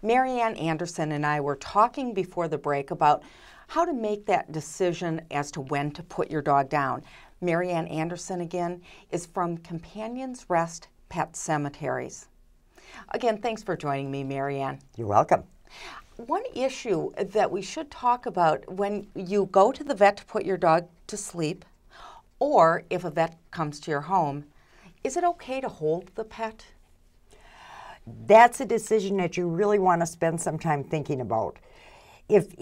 Marianne Anderson and I were talking before the break about how to make that decision as to when to put your dog down. Marianne Anderson, again, is from Companions Rest Pet Cemeteries. Again, thanks for joining me, Marianne. You're welcome. One issue that we should talk about when you go to the vet to put your dog to sleep, or if a vet comes to your home, is it okay to hold the pet? That's a decision that you really want to spend some time thinking about. If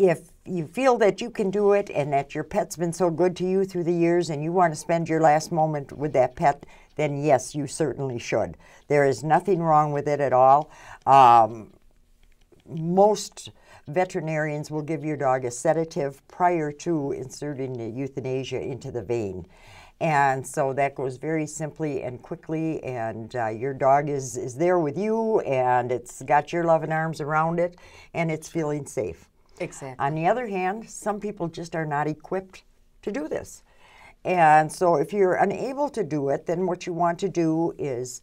you feel that you can do it and that your pet's been so good to you through the years and you want to spend your last moment with that pet, then yes, you certainly should. There is nothing wrong with it at all. Most veterinarians will give your dog a sedative prior to inserting the euthanasia into the vein. And so that goes very simply and quickly, and your dog is there with you, and it's got your loving arms around it, and it's feeling safe. Exactly. On the other hand, some people just are not equipped to do this. And so if you're unable to do it, then what you want to do is,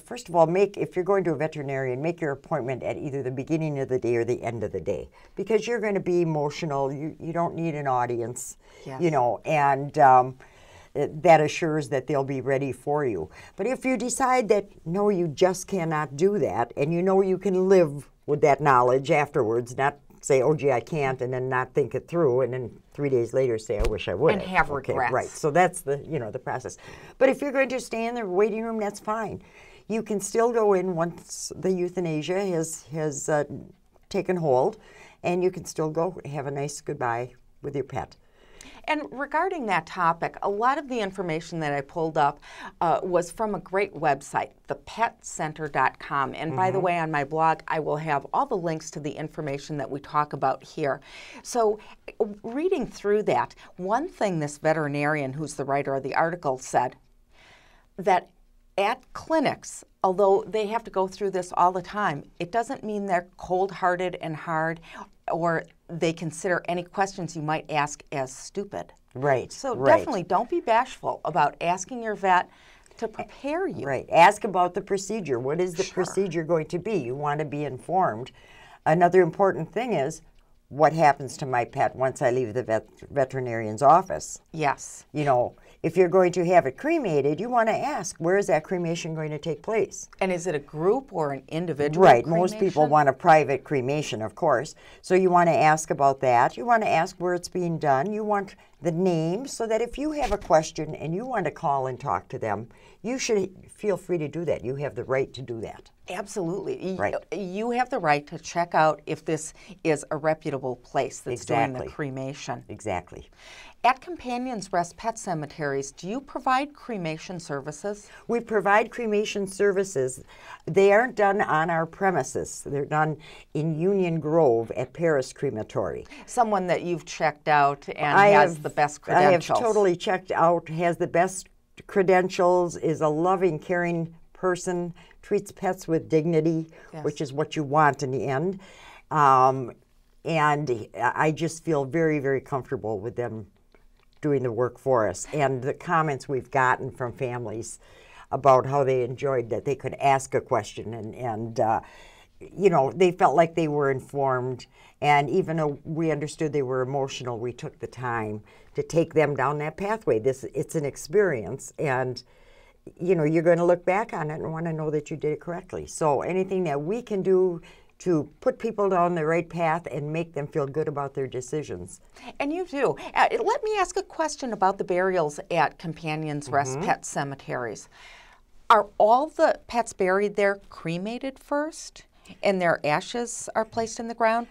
first of all, if you're going to a veterinarian, make your appointment at either the beginning of the day or the end of the day, because you're going to be emotional. You don't need an audience, yes. you know, and that assures that they'll be ready for you. But if you decide that, no, you just cannot do that, and you know you can live with that knowledge afterwards, not say, oh, gee, I can't, and then not think it through, and then 3 days later say, I wish I would. And have regrets. Right, so that's the process. But if you're going to stay in the waiting room, that's fine. You can still go in once the euthanasia has taken hold, and you can still go have a nice goodbye with your pet. And regarding that topic, a lot of the information that I pulled up was from a great website, thepetcenter.com. And by the way, on my blog, I will have all the links to the information that we talk about here. So reading through that, one thing this veterinarian, who's the writer of the article, said that at clinics, although they have to go through this all the time, it doesn't mean they're cold-hearted and hard, or they consider any questions you might ask as stupid. Right. So right. definitely don't be bashful about asking your vet to prepare you. Right. Ask about the procedure. What is the Sure. procedure going to be? You want to be informed. Another important thing is, what happens to my pet once I leave the veterinarian's office? Yes. You know, if you're going to have it cremated, you want to ask, where is that cremation going to take place? And is it a group or an individual Right. cremation? Most people want a private cremation, of course. So you want to ask about that. You want to ask where it's being done. You want the name, so that if you have a question and you want to call and talk to them, you should feel free to do that. You have the right to do that. Absolutely. Right. You have the right to check out if this is a reputable place that's doing the cremation. Exactly. At Companions Rest Pet Cemeteries, do you provide cremation services? We provide cremation services. They aren't done on our premises. They're done in Union Grove at Paris Crematory. Someone that you've checked out and has the best credentials. I have totally checked out, has the best credentials, is a loving, caring person, treats pets with dignity, yes. which is what you want in the end. And I just feel very, very comfortable with them doing the work for us. And the comments we've gotten from families about how they enjoyed that they could ask a question, and you know, they felt like they were informed. And even though we understood they were emotional, we took the time to take them down that pathway. It's an experience, and you know, you're going to look back on it and want to know that you did it correctly. So anything that we can do to put people down the right path and make them feel good about their decisions. And you do. Let me ask a question about the burials at Companions Rest Pet Cemeteries. Are all the pets buried there cremated first, and their ashes are placed in the ground?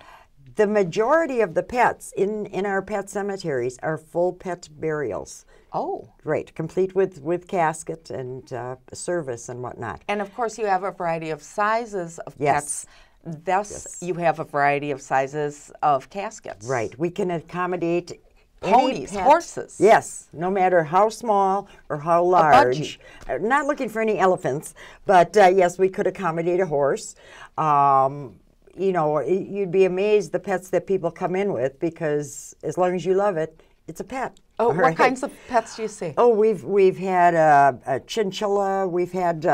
The majority of the pets in our pet cemeteries are full pet burials. Oh. Right, complete with casket and service and whatnot. And of course you have a variety of sizes of Yes. pets. Thus, Yes. you have a variety of sizes of caskets. Right, we can accommodate Ponies, any pet. horses. Yes, no matter how small or how large. Not looking for any elephants, but yes, we could accommodate a horse. You know, you'd be amazed the pets that people come in with, because as long as you love it, it's a pet. Oh, All what right? kinds of pets do you see? Oh, we've had a chinchilla, we've had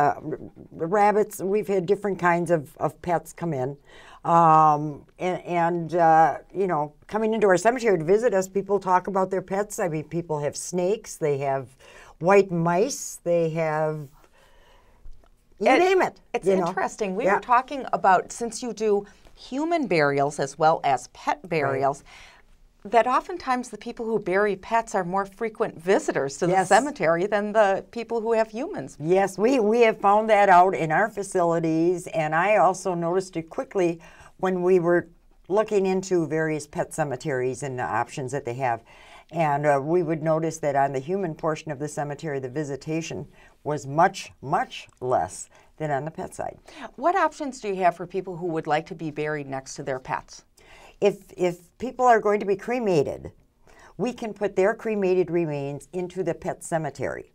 rabbits, we've had different kinds of pets come in. You know, coming into our cemetery to visit us, people talk about their pets. I mean, people have snakes, they have white mice, they have, you name it. It's you know. interesting. We were talking about, since you do human burials as well as pet burials, that oftentimes the people who bury pets are more frequent visitors to the cemetery than the people who have humans. Yes, we have found that out in our facilities, and I also noticed it quickly when we were looking into various pet cemeteries and the options that they have. And we would notice that on the human portion of the cemetery, the visitation was much, much less than on the pet side. What options do you have for people who would like to be buried next to their pets? If people are going to be cremated, we can put their cremated remains into the pet cemetery.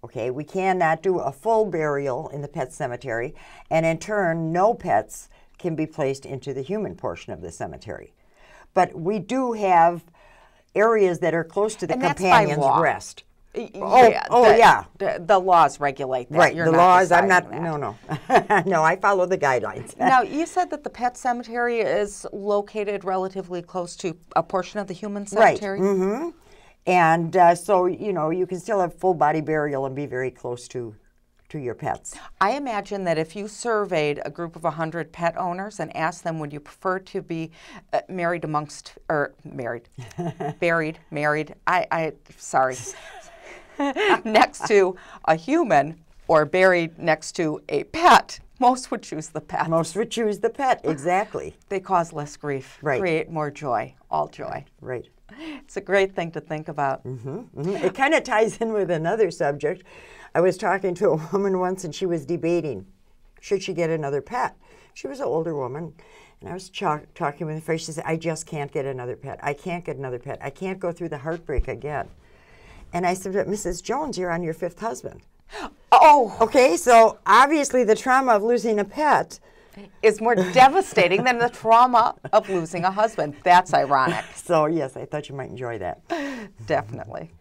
Okay, we cannot do a full burial in the pet cemetery, and in turn, no pets can be placed into the human portion of the cemetery. But we do have areas that are close to the companion's rest. The laws regulate that. Right, You're the not laws, I'm deciding not, that. no, I follow the guidelines. Now, you said that the pet cemetery is located relatively close to a portion of the human cemetery? Right, mm-hmm. And so, you know, you can still have full body burial and be very close to your pets. I imagine that if you surveyed a group of 100 pet owners and asked them, would you prefer to be buried, next to a human or buried next to a pet, most would choose the pet. Most would choose the pet, exactly. They cause less grief, create more joy, all joy. Right. It's a great thing to think about. Mm-hmm. Mm-hmm. It kind of ties in with another subject. I was talking to a woman once, and she was debating, should she get another pet? She was an older woman, and I was talking with her. She said, I just can't get another pet. I can't get another pet. I can't go through the heartbreak again. And I said, but Mrs. Jones, you're on your 5th husband. Oh! Okay, so obviously the trauma of losing a pet is more devastating than the trauma of losing a husband. That's ironic. So yes, I thought you might enjoy that. Definitely.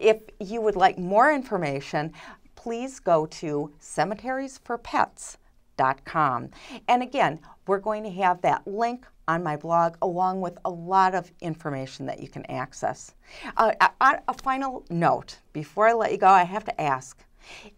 If you would like more information, please go to cemeteriesforpets.com. And again, we're going to have that link on my blog along with a lot of information that you can access. On a final note, before I let you go, I have to ask,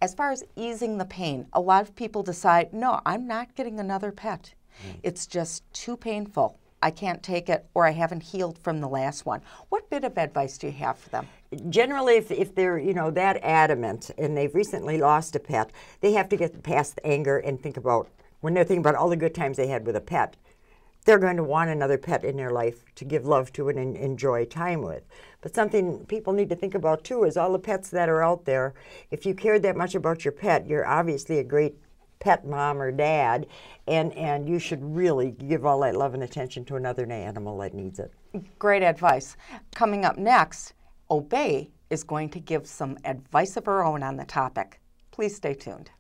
as far as easing the pain, a lot of people decide, no, I'm not getting another pet. It's just too painful. I can't take it, or I haven't healed from the last one. What bit of advice do you have for them? Generally, if they're, you know, that adamant and they've recently lost a pet, they have to get past the anger and think about, when they're thinking about all the good times they had with a pet, they're going to want another pet in their life to give love to and enjoy time with. But something people need to think about too is all the pets that are out there. If you cared that much about your pet, you're obviously a great pet mom or dad, and you should really give all that love and attention to another animal that needs it. Great advice. Coming up next, Obey is going to give some advice of her own on the topic. Please stay tuned.